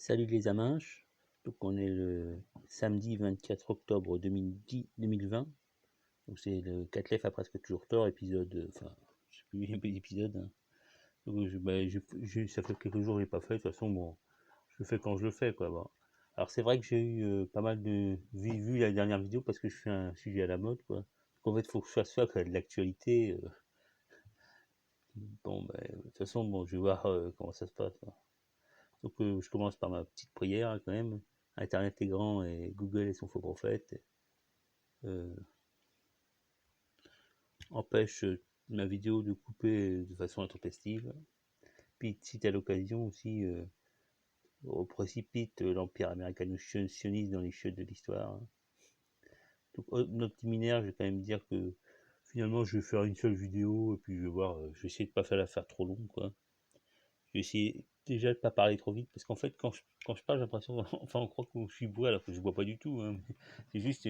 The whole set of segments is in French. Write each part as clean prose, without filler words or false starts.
Salut les aminches, donc on est le samedi 24 octobre 2020, donc c'est le Catlef a presque toujours tort, épisode, enfin, je sais plus l'épisode, hein. Donc ça fait quelques jours que je l'ai pas fait, de toute façon, bon, je le fais quand je le fais, quoi. Bon. Alors c'est vrai que j'ai eu pas mal de vues la dernière vidéo parce que je fais un sujet à la mode, quoi. Donc en fait, il faut que je fasse ça, quoi, de l'actualité. Bon, de toute façon, bon, je vais voir comment ça se passe, hein. Donc je commence par ma petite prière, hein, quand même. Internet est grand et Google est son faux prophète. Euh, Empêche ma vidéo de couper de façon intempestive. Puis si à l'occasion aussi, précipite l'empire américano-sioniste dans les chiottes de l'histoire, hein. Donc notre petit minaire, je vais quand même dire que finalement je vais faire une seule vidéo et puis je vais voir, je vais essayer de pas faire la faire trop long, quoi. Je vais essayer déjà de pas parler trop vite parce qu'en fait quand je parle j'ai l'impression enfin on croit que je suis bourré alors que je bois pas du tout, hein. C'est juste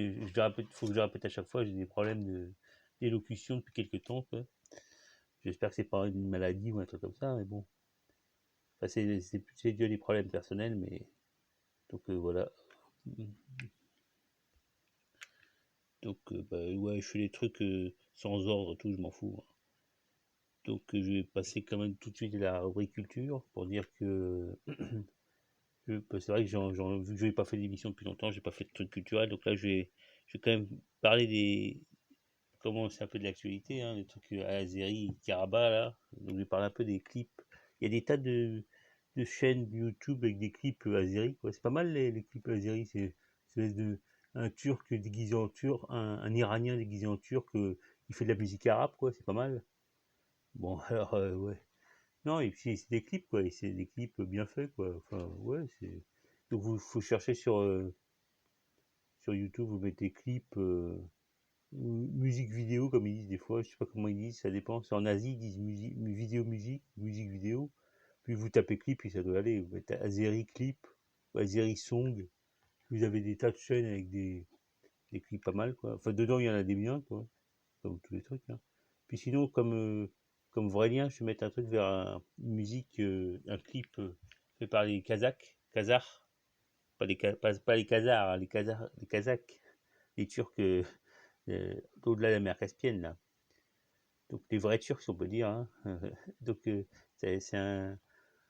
faut que je répète à chaque fois, j'ai des problèmes d'élocution depuis quelques temps, quoi. J'espère que c'est pas une maladie ou un truc comme ça, mais bon, enfin, c'est dû à des problèmes personnels, mais donc voilà. Donc ouais, je fais des trucs sans ordre, tout, je m'en fous, hein. Donc je vais passer quand même tout de suite à la rubrique culture pour dire que c'est vrai que vu que je n'ai pas fait d'émission depuis longtemps, j'ai pas fait de trucs culturels, donc là je vais quand même parler comment c'est un peu de l'actualité, hein, des trucs à Azeri, Karabakh là. Donc je vais parler un peu des clips. Il y a des tas de chaînes YouTube avec des clips Azeri, quoi. C'est pas mal les clips Azeri, c'est de un Turc déguisé en Turc, un Iranien déguisé en Turc, il fait de la musique arabe, quoi. C'est pas mal. Bon alors ouais. Non, et puis c'est des clips, quoi, et c'est des clips bien faits, quoi. Enfin, ouais, c'est. Donc, faut chercher sur YouTube, vous mettez clips, ou musique vidéo, comme ils disent des fois, je sais pas comment ils disent, ça dépend. C'est en Asie, ils disent vidéo musique, musique vidéo. Puis vous tapez clip, et ça doit aller. Vous mettez Azeri clip, ou Azeri song. Vous avez des tas de chaînes avec des clips pas mal, quoi. Enfin, dedans, il y en a des biens, quoi, comme tous les trucs, hein. Puis sinon, comme vrai lien, je vais mettre un truc vers une musique, un clip fait par les Khazars, pas les Khazars, hein, les Kazakhs, les Turcs au-delà de la mer Caspienne, là. Donc les vrais Turcs, si on peut dire, hein. Donc c'est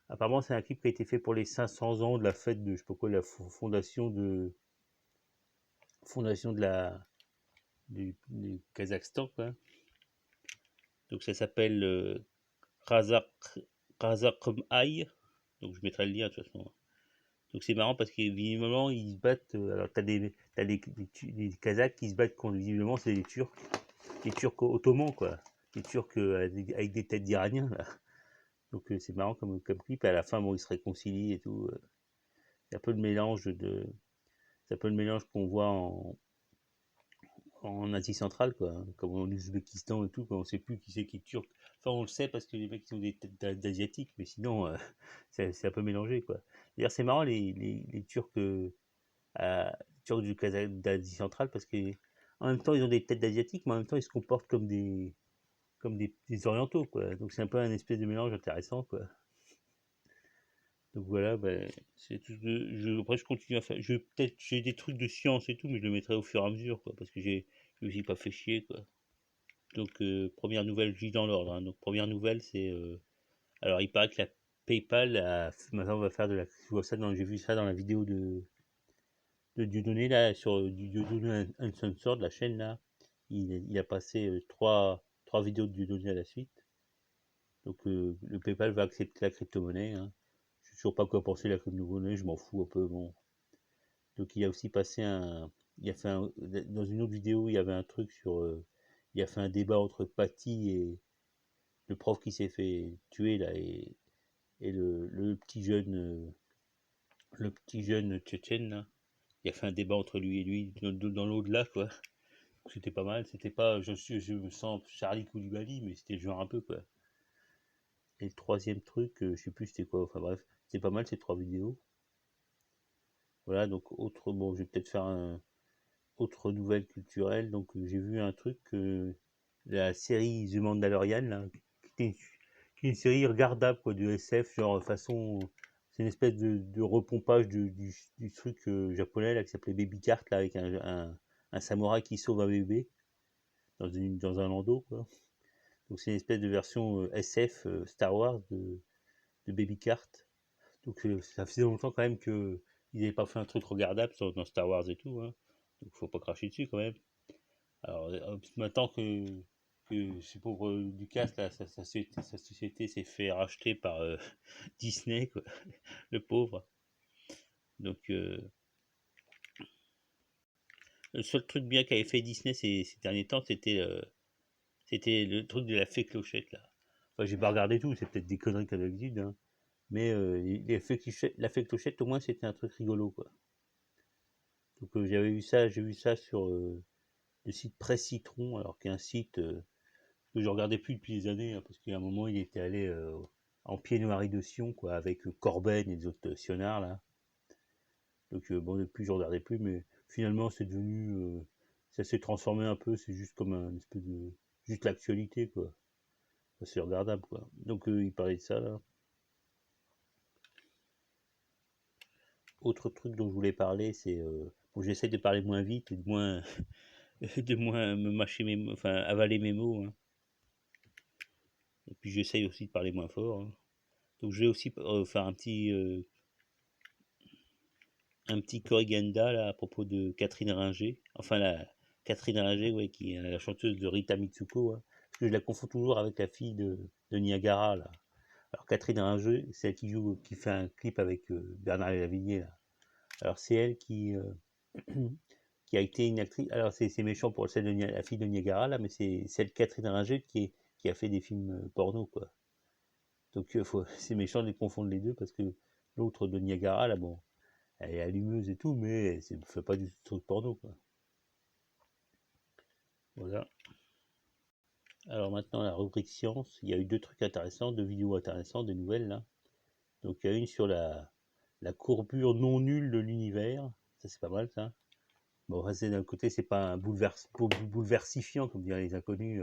apparemment c'est un clip qui a été fait pour les 500 ans de la fête de, je sais pas quoi, la fondation de du Kazakhstan, quoi. Donc ça s'appelle Razak Razakmai. Donc je mettrai le lien de toute façon. Donc c'est marrant parce que visiblement ils se battent. Alors t'as des Kazakhs qui se battent contre, visiblement c'est les Turcs ottomans, quoi. Les Turcs avec des têtes d'Iraniens, là. Donc c'est marrant comme clip. À la fin, bon, ils se réconcilient et tout. C'est un peu le mélange c'est un peu le mélange qu'on voit en Asie centrale, quoi, hein, comme en Ouzbékistan et tout, quand on sait plus qui c'est qui est turc. Enfin, on le sait parce que les mecs ils ont des têtes d'asiatiques, mais sinon, c'est un peu mélangé, quoi. D'ailleurs, c'est marrant les Turcs, Turcs d'Asie centrale, parce que en même temps, ils ont des têtes d'asiatiques, mais en même temps, ils se comportent des orientaux, quoi. Donc c'est un peu un espèce de mélange intéressant, quoi. Donc voilà, c'est tout. Après, je continue à faire. Peut-être j'ai des trucs de science et tout, mais je le mettrai au fur et à mesure, quoi, parce que je me suis pas fait chier, quoi. Donc première nouvelle, je dis dans l'ordre, hein. Donc première nouvelle, c'est alors il paraît que la PayPal maintenant on va faire de la. J'ai vu ça dans la vidéo de Dieudonné là sur du Dieudonné Uncensored, la chaîne là. Il a passé trois vidéos de Dieudonné à la suite. Donc le PayPal va accepter la crypto-monnaie, hein. Je sais toujours pas quoi penser de la crypto-monnaie, je m'en fous un peu, bon. Donc il a aussi passé il a fait dans une autre vidéo, il y avait un truc sur, il a fait un débat entre Paty et le prof qui s'est fait tuer là et le petit jeune tchétchène là. Il a fait un débat entre lui et lui dans l'au-delà, quoi. C'était pas mal, c'était pas je me sens Charlie Koulibaly, mais c'était le genre un peu, quoi. Et le troisième truc, je sais plus c'était quoi, enfin bref, c'est pas mal ces trois vidéos. Voilà, donc bon, je vais peut-être faire autre nouvelle culturelle. Donc j'ai vu un truc, la série The Mandalorian, là, qui est une série regardable, quoi, du SF, genre façon, c'est une espèce de repompage du truc japonais là, qui s'appelait Baby Cart, là, avec un samouraï qui sauve un bébé dans un landau, quoi. Donc c'est une espèce de version SF Star Wars de Baby Cart. Donc ça faisait longtemps quand même que ils n'avaient pas fait un truc regardable dans Star Wars et tout, hein. Donc faut pas cracher dessus quand même. Alors maintenant que ce pauvre Lucas là, sa société s'est fait racheter par Disney, quoi, le pauvre. Donc le seul truc bien qu'avait fait Disney ces derniers temps, c'était le truc de la fée Clochette là. Enfin, j'ai pas regardé tout, c'est peut-être des conneries comme d'habitude, hein. Mais la fée Clochette, au moins, c'était un truc rigolo, quoi. Donc j'ai vu ça sur le site Presse Citron, alors qui est un site que je regardais plus depuis des années, hein, parce qu'à un moment, il était allé en pied noir de Sion, quoi, avec Corben et les autres sionards là. Donc bon, depuis, je regardais plus, mais finalement, c'est devenu, ça s'est transformé un peu. C'est juste comme un espèce de, juste l'actualité, quoi. C'est regardable, quoi. Donc il parlait de ça là. Autre truc dont je voulais parler, c'est bon, j'essaie de parler moins vite et de moins de moins me mâcher enfin avaler mes mots, hein. Et puis j'essaye aussi de parler moins fort, hein. Donc je vais aussi faire un petit corrigenda là à propos de Catherine Ringer. Enfin la Catherine Ringer, ouais, qui est la chanteuse de Rita Mitsuko, hein. Parce que je la confonds toujours avec la fille de Niagara là. Alors Catherine Ringer, c'est elle qui fait un clip avec Bernard Lavilliers là. Alors c'est elle qui a été une actrice. Alors c'est méchant pour celle de la fille de Niagara là, mais c'est celle Catherine Ringer qui a fait des films porno, quoi. Donc c'est méchant de les confondre les deux, parce que l'autre de Niagara là, bon, elle est allumeuse et tout, mais elle ne fait pas du tout de porno, quoi. Voilà. Alors maintenant la rubrique science, il y a eu deux trucs intéressants, deux vidéos intéressantes, des nouvelles là. Donc il y a une sur la courbure non nulle de l'univers, ça c'est pas mal ça. Bon, d'un côté, c'est pas un bouleversifiant, comme diraient les inconnus,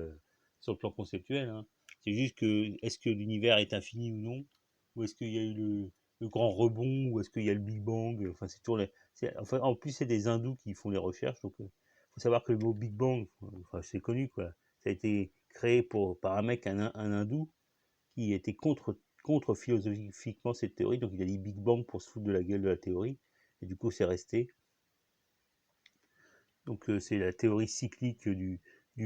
sur le plan conceptuel, hein. C'est juste que, est-ce que l'univers est infini ou non? Ou est-ce qu'il y a eu le grand rebond? Ou est-ce qu'il y a le Big Bang? Enfin, c'est toujours enfin, en plus, c'est des hindous qui font les recherches. Donc, faut savoir que le mot Big Bang, enfin, c'est connu, quoi. Ça a été créé par un mec, un hindou, qui était contre philosophiquement cette théorie. Donc, il a dit Big Bang pour se foutre de la gueule de la théorie. Et du coup, c'est resté. Donc c'est la théorie cyclique du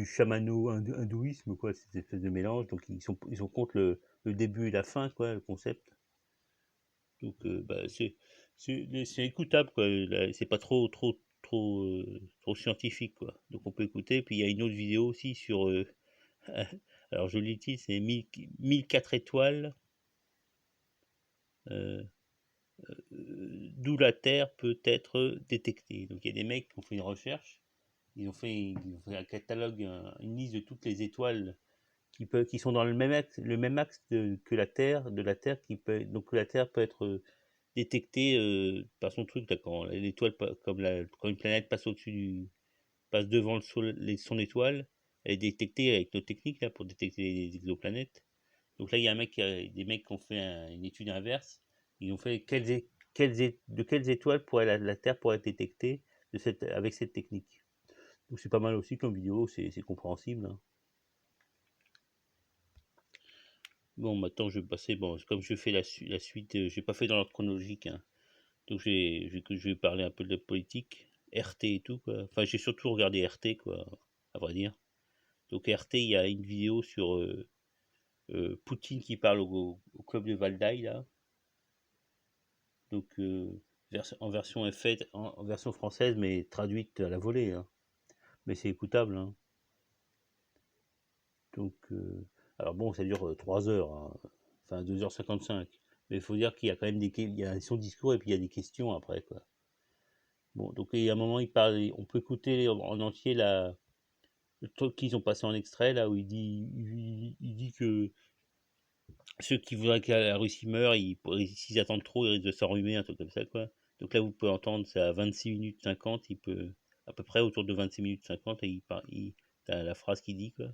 chamano-hindouisme, quoi, cette espèce de mélange. Donc ils sont contre le début et la fin, quoi, le concept. Donc bah, c'est écoutable, quoi. C'est pas trop scientifique, quoi. Donc on peut écouter. Puis il y a une autre vidéo aussi sur alors je lis le titre, c'est 1004 étoiles, euh, d'où la Terre peut être détectée. Donc il y a des mecs qui ont fait une recherche. Ils ont fait un catalogue, une liste de toutes les étoiles qui sont dans le même axe que la Terre, donc que la Terre peut être détectée par son truc, là, quand l'étoile, quand une planète passe devant son étoile, elle est détectée avec nos techniques là pour détecter les exoplanètes. Donc là, il y a des mecs qui ont fait une étude inverse. Ils ont fait de quelles étoiles la Terre pourrait être détectée avec cette technique. Donc c'est pas mal aussi comme vidéo, c'est compréhensible, hein. Bon, maintenant je vais passer, bon, comme je fais la suite, j'ai pas fait dans l'ordre chronologique, hein. Donc je vais parler un peu de la politique, RT et tout, quoi. Enfin, j'ai surtout regardé RT, quoi, à vrai dire. Donc RT, il y a une vidéo sur Poutine qui parle au club de Valdaï, là. Donc en version en version française, mais traduite à la volée, hein. Mais c'est écoutable, hein. Donc, alors bon, ça dure 3 heures, hein. Enfin 2h55. Mais il faut dire qu'il y a quand même il y a son discours et puis il y a des questions après, quoi. Bon, donc il y a un moment, il parle, on peut écouter en entier le truc qu'ils ont passé en extrait, là où il dit que ceux qui voudraient que la Russie meure, s'ils attendent trop, ils risquent de s'enrhumer, un truc comme ça, quoi. Donc là, vous pouvez entendre, c'est à 26 minutes 50, il peut, à peu près autour de 26 minutes 50, et t'as la phrase qu'il dit, quoi.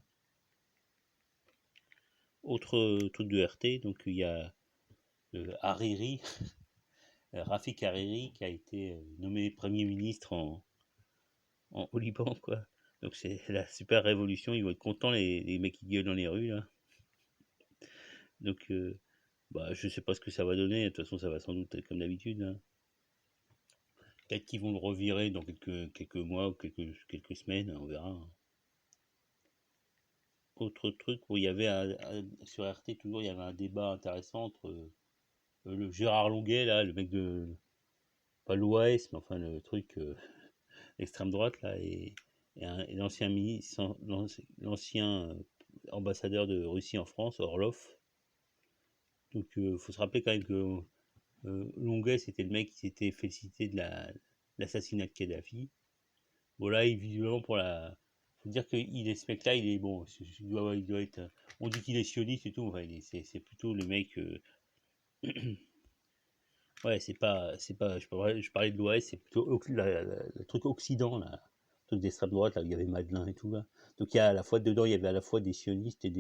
Autre truc de RT, donc il y a Hariri, Rafik Hariri qui a été nommé Premier ministre au Liban, quoi. Donc c'est la super révolution, ils vont être contents les mecs qui gueulent dans les rues, là. Donc bah, je sais pas ce que ça va donner, de toute façon ça va sans doute être comme d'habitude, hein. Peut-être qu'ils vont le revirer dans quelques mois ou quelques semaines, on verra. Autre truc où il y avait sur RT toujours, il y avait un débat intéressant entre le Gérard Longuet, là, le mec de, pas l'OAS, mais enfin le truc extrême droite, là, et l'ancien ministre, l'ancien ambassadeur de Russie en France, Orlov. Donc faut se rappeler quand même que Longuet, c'était le mec qui s'était félicité de l'assassinat de Kadhafi. Bon là, visiblement pour la... Faut dire que ce mec-là, il est bon, il doit être... On dit qu'il est sioniste et tout, enfin, c'est plutôt le mec... ouais, je parlais de l'Ouest, c'est plutôt le truc Occident, là. Le truc d'extrême droite, là, où il y avait Madelin et tout, là. Donc il y a à la fois, dedans, il y avait à la fois des sionistes et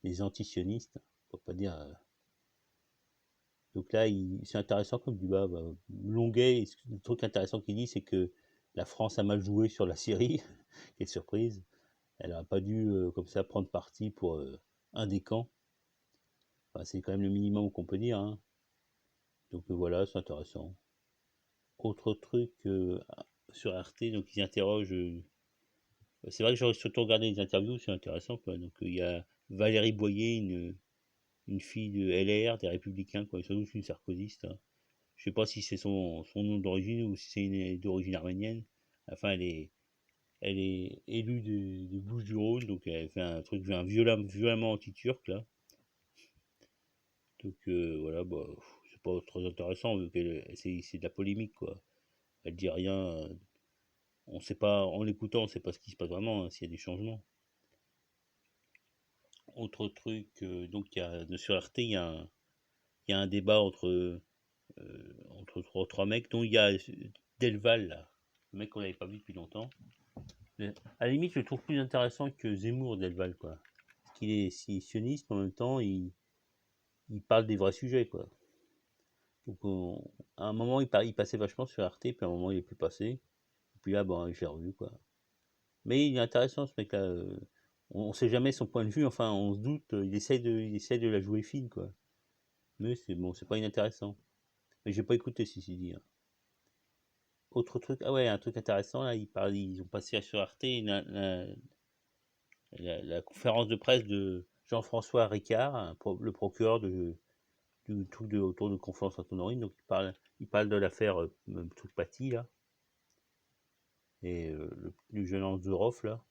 des anti-sionistes, faut pas dire... Donc là, c'est intéressant comme débat. Bah, Longuet, le truc intéressant qu'il dit, c'est que la France a mal joué sur la Syrie. Quelle surprise. Elle n'a pas dû, comme ça, prendre parti pour un des camps. Enfin, c'est quand même le minimum qu'on peut dire, hein. Donc voilà, c'est intéressant. Autre truc sur RT, donc ils interrogent. C'est vrai que j'aurais surtout regardé les interviews, c'est intéressant, quoi. Donc il y a Valérie Boyer, une fille de LR, des Républicains, quoi. Sans doute une sarkozyste, hein. Je sais pas si c'est son nom d'origine ou si c'est d'origine arménienne. Enfin, elle est élue de Bouches-du-Rhône, donc elle fait un truc violemment anti-turc, là. Donc voilà, bah, c'est pas très intéressant vu que c'est de la polémique, quoi. Elle dit rien, on sait pas, en l'écoutant, on sait pas ce qui se passe vraiment, hein, s'il y a des changements. Autre truc, donc sur RT, il y a un débat entre trois mecs, dont il y a Delval, là, le mec qu'on n'avait pas vu depuis longtemps. Mais à la limite, je le trouve plus intéressant que Zemmour, Delval, quoi. Parce qu'il est si sioniste, mais en même temps, il parle des vrais sujets, quoi. Donc, à un moment, il passait vachement sur Arte, puis à un moment, il est plus passé. Et puis là, bon, j'ai revu, quoi. Mais il est intéressant, ce mec-là. On sait jamais son point de vue, enfin, on se doute, il essaie de la jouer fine, quoi. Mais c'est bon, c'est pas inintéressant. Mais j'ai pas écouté, si dit, hein. Autre truc, ah ouais, un truc intéressant, là, ils ont passé sur Arte la conférence de presse de Jean-François Ricard, le procureur du truc autour de Confiance en Honorine. Donc il parle de l'affaire truc Paty, là, et du jeune Anzorov, là.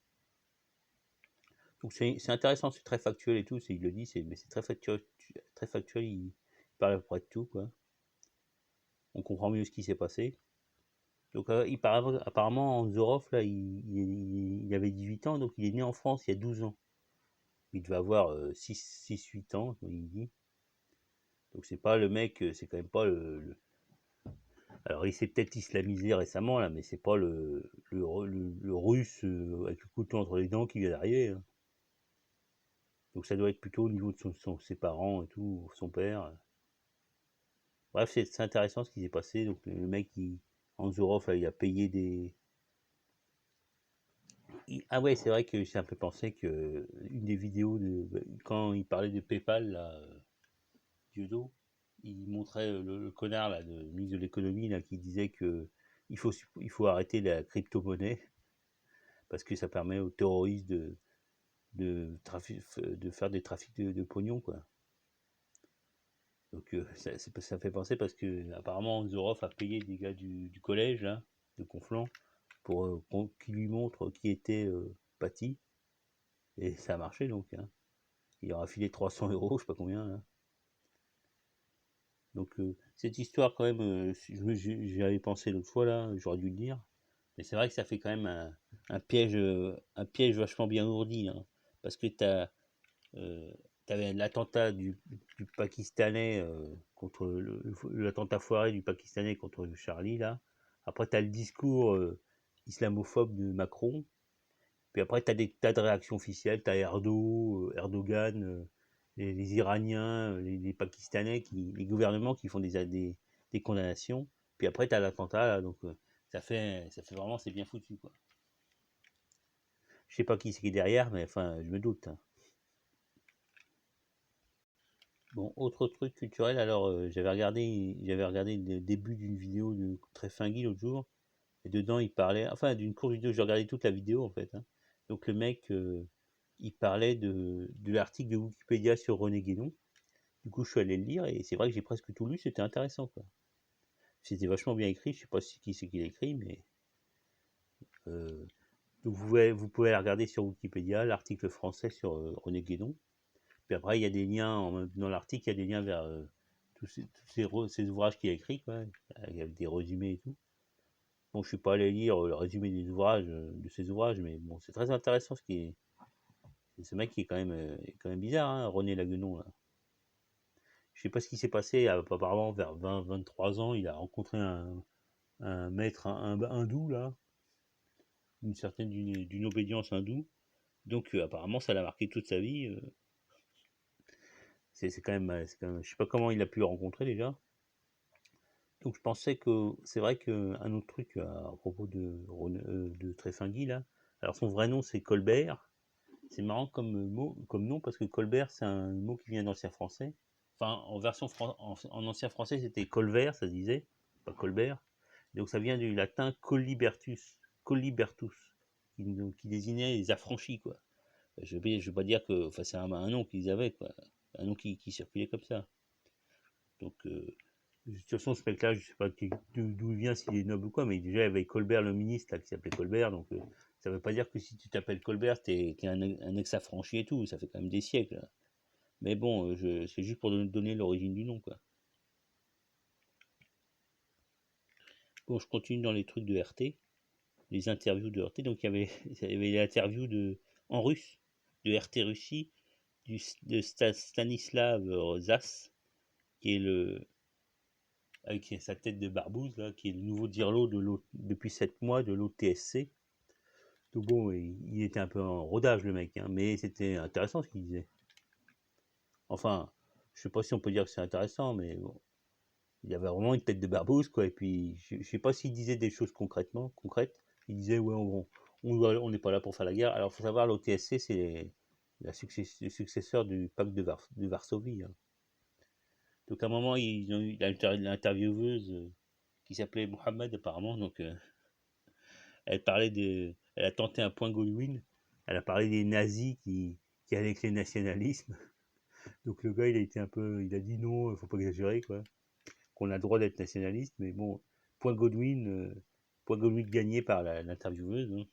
Donc c'est intéressant, c'est très factuel et tout, il le dit, mais c'est très factuel, il parle à peu près de tout, quoi. On comprend mieux ce qui s'est passé. Donc apparemment, Anzorov, là, il avait 18 ans, donc il est né en France il y a 12 ans. Il devait avoir 6-8 ans, il dit. Donc c'est pas le mec, c'est quand même pas Alors il s'est peut-être islamisé récemment là, mais c'est pas le russe avec le couteau entre les dents qui vient d'arriver, hein. Donc ça doit être plutôt au niveau de ses parents et tout, son père. Bref, c'est intéressant ce qui s'est passé. Donc le mec, Anzorov, là, il a payé des... Ah ouais, c'est vrai que j'ai un peu pensé que une des vidéos quand il parlait de PayPal, là, Dieudo, il montrait le connard là, le ministre de l'économie là, qui disait que il faut arrêter la crypto-monnaie parce que ça permet aux terroristes de faire des trafics de pognon, quoi. Donc ça fait penser parce que apparemment Zorov a payé des gars du collège là, de Conflans pour qu'ils lui montrent qui était Paty, et ça a marché donc, hein. Il leur a filé 300 euros, je sais pas combien là. Donc cette histoire quand même, j'y avais pensé l'autre fois là, j'aurais dû le dire. Mais c'est vrai que ça fait quand même un piège vachement bien ourdi, hein, parce que euh, t'avais l'attentat du Pakistanais contre l'attentat foiré du Pakistanais contre Charlie là. Après t'as le discours islamophobe de Macron. Puis après t'as des tas de réactions officielles. T'as Erdogan, les Iraniens, les Pakistanais, les gouvernements qui font des des condamnations. Puis après, tu as l'attentat, là, donc ça fait vraiment, c'est bien foutu, quoi. Je sais pas qui c'est qui est derrière, mais enfin, je me doute, hein. Bon, autre truc culturel, alors j'avais regardé le début d'une vidéo de Tréfingui l'autre jour, et dedans il parlait, enfin d'une courte vidéo, j'ai regardé toute la vidéo en fait, hein. Donc le mec, il parlait de l'article de Wikipédia sur René Guénon. Du coup, je suis allé le lire, et c'est vrai que j'ai presque tout lu, c'était intéressant, quoi. C'était vachement bien écrit, je sais pas qui c'est qui l'a écrit, mais euh, donc vous pouvez aller regarder sur Wikipédia l'article français sur René Guénon. Puis après, il y a des liens, dans l'article, il y a des liens vers ces ouvrages qu'il a écrits, quoi. Il y a des résumés et tout. Bon, je suis pas allé lire le résumé des ouvrages, de ces ouvrages, mais bon, c'est très intéressant ce qui est. Ce mec qui est quand même bizarre, hein, René Laguenon, là. Je sais pas ce qui s'est passé, apparemment vers 20-23 ans, il a rencontré un maître hindou, là, d'une obédience hindoue. Donc apparemment, ça l'a marqué toute sa vie. C'est quand même, je sais pas comment il a pu le rencontrer déjà. Donc je pensais que c'est vrai qu'un autre truc à propos de Tréfingui là, alors son vrai nom c'est Colbert. C'est marrant comme nom, parce que Colbert c'est un mot qui vient d'ancien français. Enfin en ancien français c'était Colvert, ça se disait, pas Colbert. Donc ça vient du latin collibertus, qui désignait les affranchis, quoi. Je vais pas dire que, enfin c'est un nom qu'ils avaient, quoi, un nom qui circulait comme ça. Donc de toute façon, ce mec-là, je sais pas d'où il vient, s'il est noble ou quoi, mais déjà, il y avait Colbert, le ministre, là, qui s'appelait Colbert, donc ça veut pas dire que si tu t'appelles Colbert, t'es un ex-affranchi et tout, ça fait quand même des siècles, là. Mais bon, c'est juste pour donner l'origine du nom, quoi. Bon, je continue dans les trucs de RT, les interviews de RT, donc il y avait l'interview en russe, de RT Russie, de Stanislav Zas, qui est avec sa tête de barbouze, là, qui est le nouveau dirlo depuis 7 mois de l'OTSC. Donc bon, il était un peu en rodage, le mec, hein, mais c'était intéressant ce qu'il disait. Enfin, je sais pas si on peut dire que c'est intéressant, mais bon, il avait vraiment une tête de barbouze, quoi. Et puis, je sais pas s'il disait des choses concrètes. Il disait, ouais, on n'est pas là pour faire la guerre. Alors, faut savoir, l'OTSC, c'est le successeur du pacte de Varsovie, hein. Donc, à un moment, ils ont eu l'intervieweuse qui s'appelait Mohamed, apparemment. Donc, elle a tenté un point Godwin. Elle a parlé des nazis qui allaient avec les nationalismes. Donc le gars, il a dit non, il faut pas exagérer, quoi. Qu'on a le droit d'être nationaliste, mais bon, point Godwin, point Godwin gagné par l'intervieweuse, hein.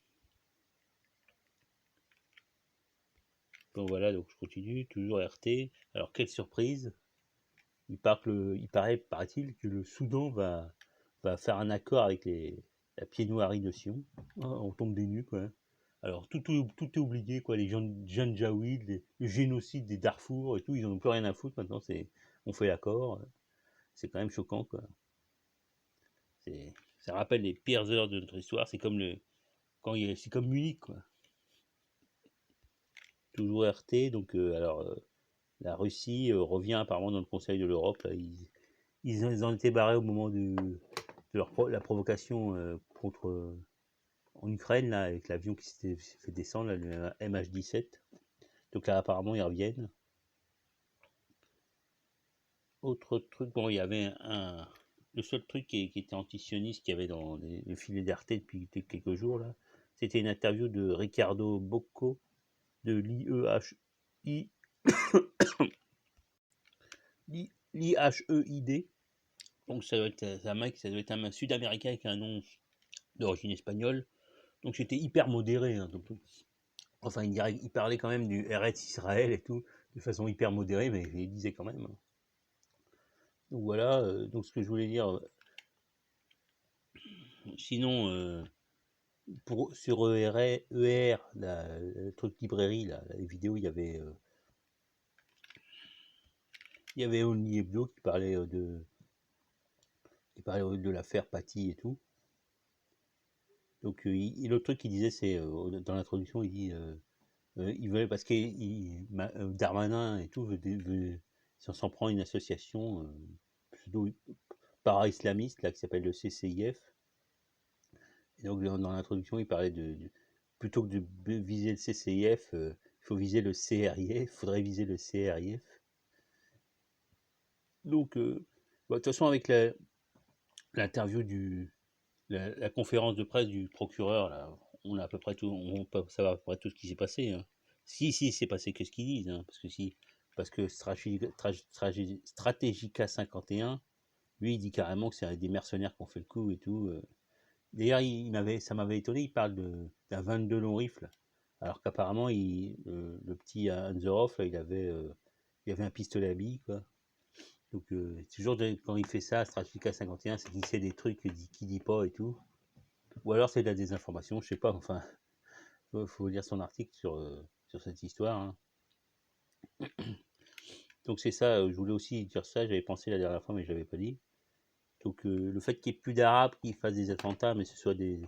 Donc voilà, donc je continue, toujours RT. Alors quelle surprise, paraît-il, que le Soudan va faire un accord avec la pied-noirie de Sion. Ah, on tombe des nues, quoi. Alors tout est oublié, quoi. Les jeunes Jaouid, le génocide des Darfour et tout, ils n'en ont plus rien à foutre maintenant. On fait l'accord. C'est quand même choquant, quoi. Ça rappelle les pires heures de notre histoire. C'est comme Munich, quoi. Toujours RT. Donc la Russie revient apparemment dans le Conseil de l'Europe. Là, ils en étaient barrés au moment la provocation en Ukraine, là, avec l'avion qui s'était fait descendre, là, le MH17. Donc là, apparemment, ils reviennent. Autre truc, bon, il y avait le seul truc qui était antisioniste qu'il y avait dans les filets d'RT depuis quelques jours, là, c'était une interview de Ricardo Bocco de l'IHEID. Donc c'est un mec, ça doit être un Sud-Américain avec un nom d'origine espagnole. Donc c'était hyper modéré, hein, donc, enfin, il parlait quand même du Eretz Israël et tout, de façon hyper modérée, mais il disait quand même, hein. Donc voilà, donc ce que je voulais dire. Sinon, sur le truc librairie, là, les vidéos, il y avait Only Hebdo qui parlait de l'affaire Paty et tout. Donc l'autre truc qu'il disait, c'est dans l'introduction, il dit il veut, parce que Darmanin et tout s'en prend une association pseudo para-islamiste là qui s'appelle le CCIF. Et donc dans l'introduction, il parlait plutôt que de viser le CCIF, il faut viser le CRIF. Il faudrait viser le CRIF. Donc, de toute façon, avec l'interview la conférence de presse du procureur, là, on a à peu près tout, ça va à peu près tout ce qui s'est passé. Hein. Si, c'est passé que ce qu'ils disent, hein, parce que Strategica 51, lui, il dit carrément que c'est des mercenaires qui ont fait le coup et tout. D'ailleurs, ça m'avait étonné, il parle d'un 22 long rifle, alors qu'apparemment, le petit Hanserhoff, là, il avait un pistolet à billes, quoi. Donc, toujours quand il fait ça, Strategica 51, c'est qu'il sait des trucs qu'il dit pas et tout. Ou alors c'est de la désinformation, je sais pas, enfin, faut lire son article sur cette histoire. Hein. Donc c'est ça, je voulais aussi dire ça, j'avais pensé la dernière fois, mais je l'avais pas dit. Donc le fait qu'il n'y ait plus d'Arabes qui fassent des attentats, mais ce soit des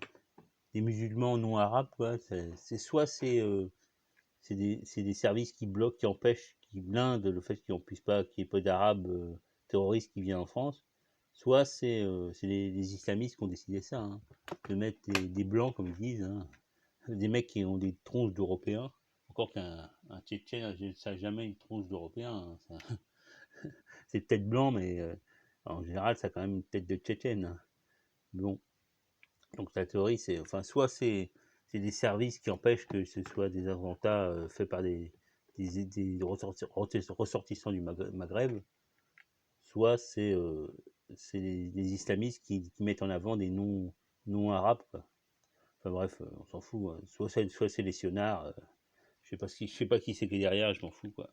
musulmans non arabes, quoi, c'est soit c'est des services qui bloquent, qui empêchent, qui blindent le fait qu'il n'y ait pas d'Arabes terroristes qui viennent en France, soit c'est les islamistes qui ont décidé ça, hein, de mettre des blancs, comme ils disent, hein, des mecs qui ont des tronches d'Européens. Encore qu'un Tchétchène, ça n'a jamais une tronche d'Européen. Hein, c'est peut-être blanc, mais en général, ça a quand même une tête de Tchétchène. Hein. Bon, donc la théorie, c'est, enfin, soit c'est des services qui empêchent que ce soit des attentats faits par des ressortissants du Maghreb, soit c'est les islamistes qui mettent en avant des non arabes, quoi. Enfin bref, on s'en fout. Hein. Soit c'est les sionards. Je sais pas qui c'est qui est derrière. Je m'en fous, quoi.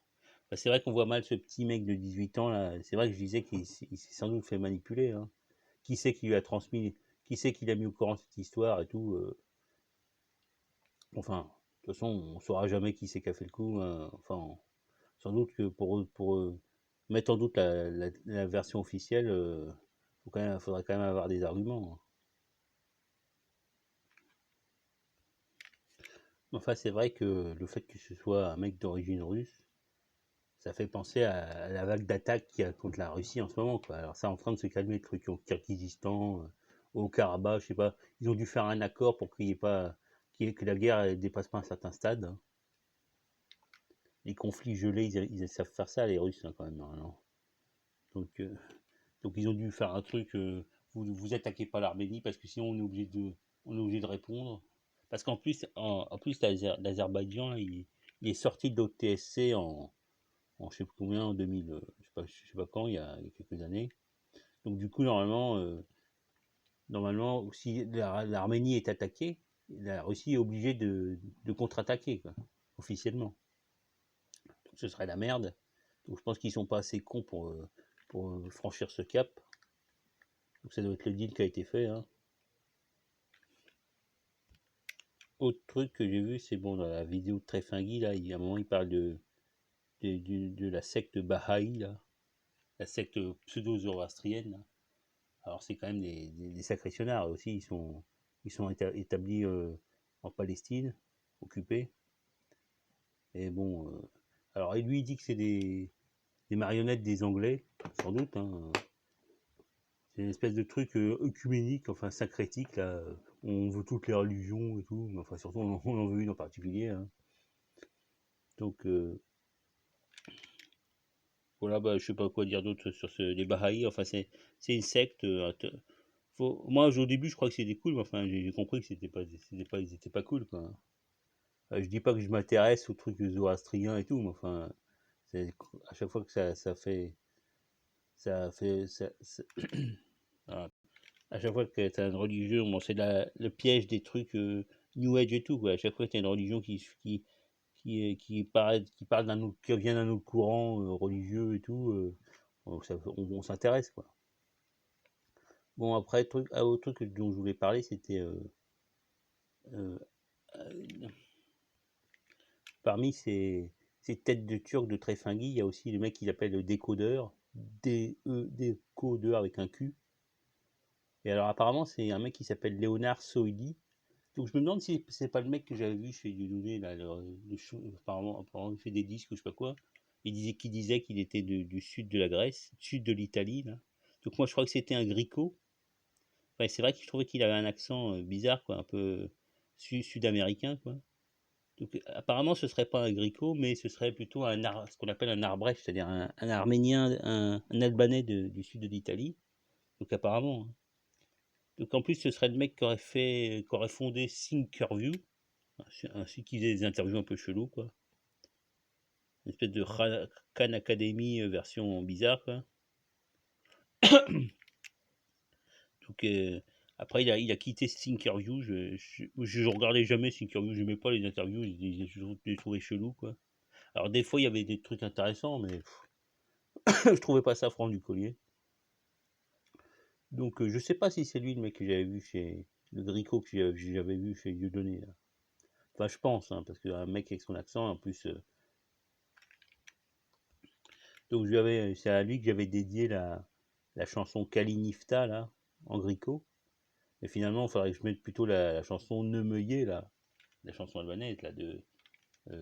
Enfin, c'est vrai qu'on voit mal ce petit mec de 18 ans là. C'est vrai que je disais qu'il s'est sans doute fait manipuler. Hein. Qui c'est qui lui a transmis, qui c'est qui l'a mis au courant de cette histoire et tout. Enfin, de toute façon, on saura jamais qui c'est qui a fait le coup. Hein. Enfin, sans doute que pour mettre en doute la version officielle, faudrait quand même avoir des arguments. Hein. Enfin, c'est vrai que le fait que ce soit un mec d'origine russe, ça fait penser à la vague d'attaques qu'il y a contre la Russie en ce moment, quoi. Alors, ça est en train de se calmer, le truc au Kirghizistan, au Karabakh, je sais pas. Ils ont dû faire un accord pour qu'il y ait pas, que la guerre ne dépasse pas un certain stade. Hein. Les conflits gelés, ils savent faire ça, les Russes, hein, quand même, normalement. Donc, donc, ils ont dû faire un truc, vous attaquez pas l'Arménie, parce que sinon on est obligé de répondre. Parce qu'en plus, en plus l'Azerbaïdjan, il est sorti de l'OTSC en je sais plus combien, en 2000, je sais pas quand, il y a quelques années. Donc du coup, normalement, si l'Arménie est attaquée, la Russie est obligée de contre-attaquer, quoi, officiellement. Donc ce serait la merde. Donc je pense qu'ils sont pas assez cons pour franchir ce cap. Donc ça doit être le deal qui a été fait. Hein. Autre truc que j'ai vu, c'est bon, dans la vidéo de Tréfingui, là, à un moment, il parle de la secte Baha'i, là, la secte pseudo-zoroastrienne. Alors c'est quand même des sacrés sionards aussi, ils sont établis en Palestine, occupés. Et bon, alors lui il dit que c'est des marionnettes des Anglais, sans doute. Hein. C'est une espèce de truc œcuménique, enfin syncrétique, là. On veut toutes les religions et tout, mais enfin surtout on en veut une en particulier. Hein. Donc voilà, bah, je sais pas quoi dire d'autre sur les Bahaïs. Enfin c'est une secte. Moi au début je crois que c'était cool, mais enfin j'ai compris que ils étaient pas cool, quoi. Je dis pas que je m'intéresse aux trucs zoroastriens et tout, mais enfin, à chaque fois que ça fait, voilà. À chaque fois que t'as une religion, bon, c'est le piège des trucs New Age et tout, quoi. À chaque fois que t'as une religion qui parle qui vient d'un autre courant religieux et tout, on s'intéresse, quoi. Bon, après, autre truc dont je voulais parler, c'était euh, euh, parmi ces têtes de Turc de Tréfingui, il y a aussi le mec qui s'appelle le décodeur, décodeur avec un Q. Et alors apparemment c'est un mec qui s'appelle Léonard Soidi. Donc je me demande si c'est pas le mec que j'avais vu chez Dieudonné, là, apparemment il fait des disques ou je sais pas quoi. Qui disait qu'il était du sud de la Grèce, sud de l'Italie, là. Donc moi je crois que c'était un Grico. Enfin, c'est vrai que je trouvais qu'il avait un accent bizarre, quoi, un peu sud-américain, quoi. Donc apparemment ce serait pas un Grico, mais ce serait plutôt ce qu'on appelle un Arbrecht, c'est-à-dire un Arménien, un Albanais du sud de l'Italie. Donc apparemment, hein. Donc en plus ce serait le mec qui aurait fondé Thinkerview, un site qui faisait des interviews un peu chelou, quoi. Une espèce de Khan Academy version bizarre, quoi. Donc après il a quitté Thinkerview. Je regardais jamais Thinkerview, j'aimais pas les interviews, je les trouvais chelous, quoi. Alors des fois il y avait des trucs intéressants, mais je trouvais pas ça franc du collier. Donc je sais pas si c'est lui le mec que j'avais vu chez le Grico que j'avais vu chez Dieudonné là. Enfin je pense, hein, parce qu'un mec avec son accent en plus. Donc c'est à lui que j'avais dédié la chanson Kalinifta là, en Grico. Et finalement il faudrait que je mette plutôt la chanson Neumeuillé là, la chanson albanaise là de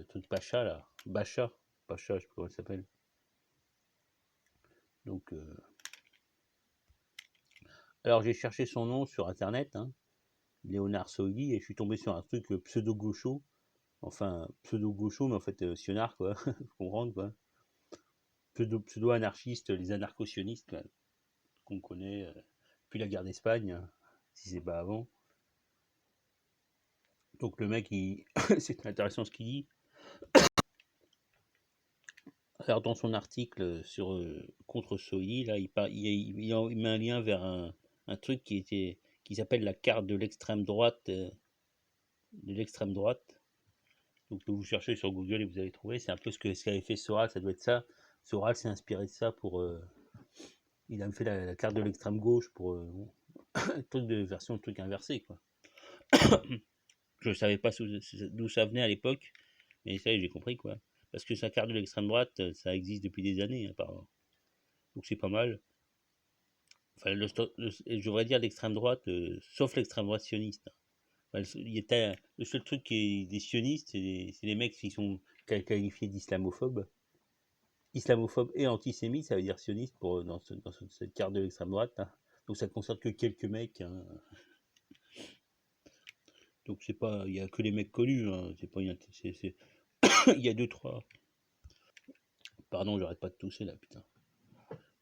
truc Pacha là, Pacha, je sais pas comment elle s'appelle. Donc alors j'ai cherché son nom sur internet, hein, Léonard Soili, et je suis tombé sur un truc pseudo-gaucho, enfin pseudo-gaucho, mais en fait sionard quoi, faut comprendre quoi. Pseudo-anarchiste, les anarcho-sionistes qu'on connaît depuis la guerre d'Espagne, hein, si c'est pas avant. Donc le mec, c'est intéressant ce qu'il dit. Alors dans son article sur contre Soili, là, il met un lien vers un truc qui s'appelle la carte de l'extrême droite, Donc vous cherchez sur Google et vous allez trouver. C'est un peu ce qu'avait fait Soral, ça doit être ça. Soral s'est inspiré de ça pour. Il a fait la carte de l'extrême gauche pour truc de version truc inversé, quoi. Je ne savais pas d'où ça venait à l'époque, mais ça j'ai compris, quoi. Parce que sa carte de l'extrême droite, ça existe depuis des années, apparemment. Donc c'est pas mal. Enfin, je devrais dire l'extrême droite, sauf l'extrême droite sioniste. Enfin, le seul truc qui est des sionistes, c'est les mecs qui sont qualifiés d'islamophobes. Islamophobe et antisémite, ça veut dire sioniste dans cette carte de l'extrême droite, hein. Donc ça ne concerne que quelques mecs, hein. Donc c'est pas, il y a que les mecs connus, hein. C'est pas il y a deux trois. Pardon, j'arrête pas de tousser là, putain.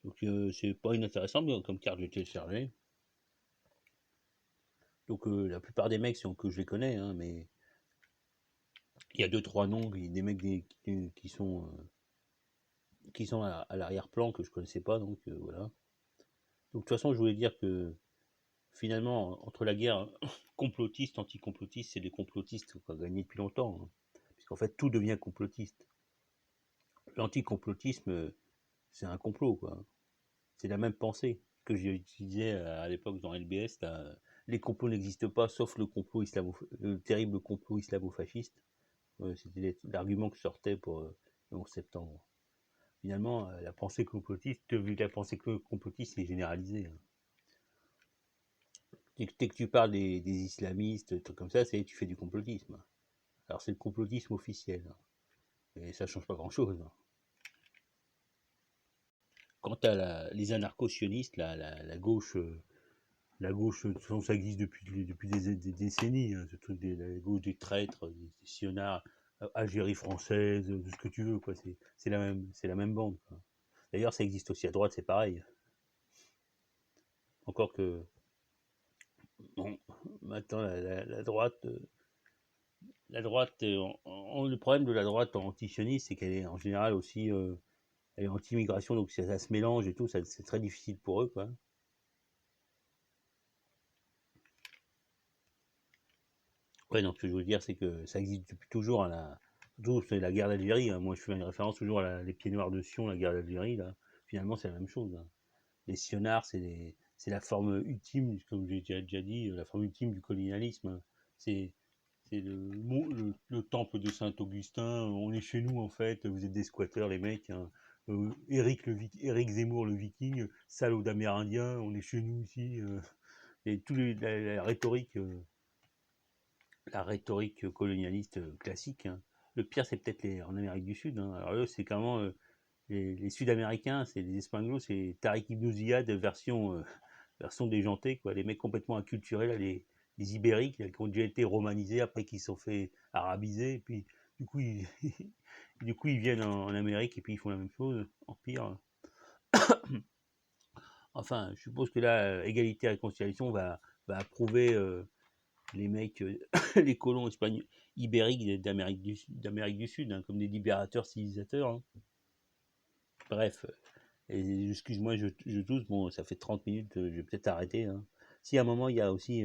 Donc c'est pas inintéressant comme carte de télécharger. Donc la plupart des mecs que je les connais, hein, mais il y a deux trois noms, des mecs qui sont à l'arrière-plan que je connaissais pas, donc voilà. Donc de toute façon, je voulais dire que finalement, entre la guerre complotiste, anti-complotiste, c'est des complotistes qui ont gagné depuis longtemps, hein. Puisqu'en fait, tout devient complotiste. L'anti-complotisme, c'est un complot, quoi. C'est la même pensée que j'ai utilisée à l'époque dans LBS. Là, les complots n'existent pas, sauf le terrible complot islamo-fasciste. C'était l'argument que sortait pour le 11 septembre. Finalement, la pensée complotiste, c'est généralisé, hein. Dès que tu parles des islamistes, trucs comme ça, tu fais du complotisme. Alors c'est le complotisme officiel, hein. Et ça change pas grand-chose, hein. Quant à les anarcho-sionistes, la gauche, de toute façon, ça existe depuis des décennies, hein, ce truc la gauche des traîtres, des sionards, Algérie française, tout ce que tu veux, quoi. C'est la même bande, quoi. D'ailleurs, ça existe aussi à droite, c'est pareil. Encore que, bon, maintenant, la droite, le problème de la droite anti-sioniste, c'est qu'elle est en général aussi, elle est anti-immigration, donc ça se mélange et tout, c'est très difficile pour eux, quoi. Ouais, donc ce que je veux dire, c'est que ça existe depuis toujours, hein, surtout c'est la guerre d'Algérie, hein. Moi, je fais une référence toujours à les pieds noirs de Sion, la guerre d'Algérie, là. Finalement, c'est la même chose, hein. Les sionards, c'est la forme ultime, comme j'ai déjà dit, la forme ultime du colonialisme, hein. C'est c'est le temple de Saint-Augustin. On est chez nous, en fait. Vous êtes des squatteurs, les mecs, hein. Éric Zemmour, le viking, salaud d'Amérindien, on est chez nous ici. Et la rhétorique colonialiste classique, hein. Le pire, c'est peut-être en Amérique du Sud, hein. Alors eux, c'est carrément les Sud-Américains, c'est les Espagnols, c'est Tariq Ibn Ziyad version déjantée, quoi. Les mecs complètement acculturés, là, les Ibériques, là, qui ont déjà été romanisés après qu'ils se sont fait arabiser, et puis du coup, du coup, ils viennent en Amérique et puis ils font la même chose, en pire. Enfin, je suppose que là, égalité et réconciliation va approuver les mecs, les colons espagnols, ibériques d'Amérique du Sud, hein, comme des libérateurs civilisateurs, hein. Bref, et excuse-moi, je tousse, bon, ça fait 30 minutes, je vais peut-être arrêter, hein. Si à un moment, il y a aussi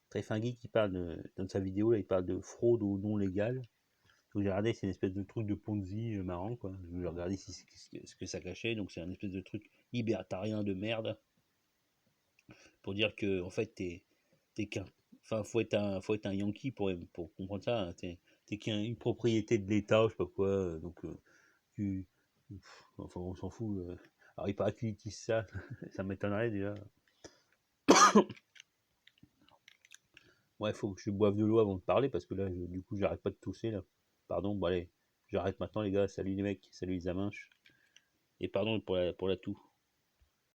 Tréfingui qui parle, dans sa vidéo, là, il parle de fraude ou non légale. Donc j'ai regardé, c'est une espèce de truc de Ponzi marrant, quoi. Je vais regarder ce que ça cachait. Donc c'est un espèce de truc libertarien de merde pour dire que en fait t'es qu'un, enfin faut être un Yankee pour comprendre ça, hein. T'es qu'une propriété de l'État, je sais pas quoi. Donc tu, enfin on s'en fout. Alors il paraît qu'ils utilisent ça, ça m'étonnerait déjà. Ouais, faut que je boive de l'eau avant de parler parce que là, du coup, j'arrête pas de tousser là. Pardon, bon allez, j'arrête maintenant les gars. Salut les mecs, salut les aminches. Et pardon pour la toux.